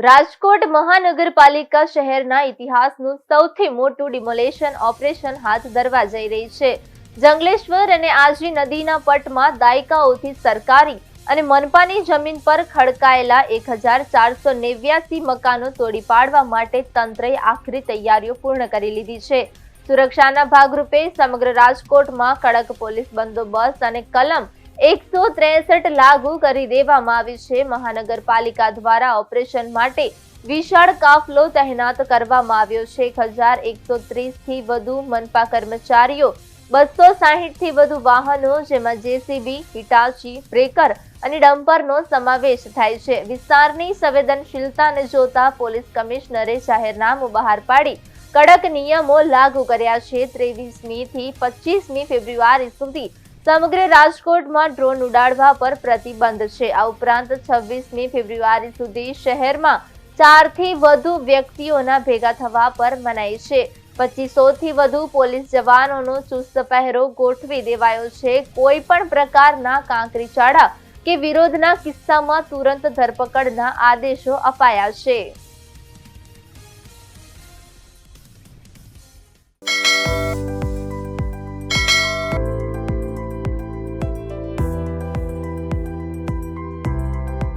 રાજકોટ મહાનગરપાલિકા શહેરના ઇતિહાસનું સૌથી મોટું ડિમોલેશન ઓપરેશન હાથ ધરવા જઈ રહી છે. જંગલેશ્વર અને આજી નદીના પટમાં દાયકાઓથી સરકારી અને મનપાની જમીન પર ખડકાયેલા 1489 મકાનો તોડી પાડવા માટે તંત્રએ આખરી તૈયારીઓ પૂર્ણ કરી લીધી છે. સુરક્ષાના ભાગરૂપે સમગ્ર રાજકોટમાં કડક પોલીસ બંદોબસ્ત અને કલમ 163 લાગુ કરી દેવામાં આવી છે. મહાનગરપાલિકા દ્વારા ઓપરેશન માટે વિશાળ કાફલો તૈનાત કરવામાં આવ્યો છે. 1130 થી વધુ મનપા કર્મચારીઓ, 260 થી વધુ વાહનો જેમાં જેસીબી, હિટાચી, બ્રેકર અને ડમ્પરનો સમાવેશ થાય છે. વિસ્તારની સંવેદનશીલતાને જોતા પોલીસ કમિશનરે જાહેરનામું બહાર પાડી કડક નિયમો લાગુ કર્યા છે. 23મી થી 25મી ફેબ્રુઆરી સુધી સમગ્ર રાજકોટમાં ડ્રોન ઉડાડવા પર પ્રતિબંધ છે. આ ઉપરાંત 26મી ફેબ્રુઆરી સુધી શહેરમાં 4 થી વધુ વ્યક્તિઓના ભેગા થવા પર મનાઈ છે. 2500 થી વધુ પોલીસ જવાનોનો ચુસ્ત પહેરો ગોઠવી દેવાયો છે. કોઈ પણ પ્રકારના કાંકરીચાળા કે વિરોધના કિસ્સામાં તુરંત ધરપકડના આદેશો અપાયા છે.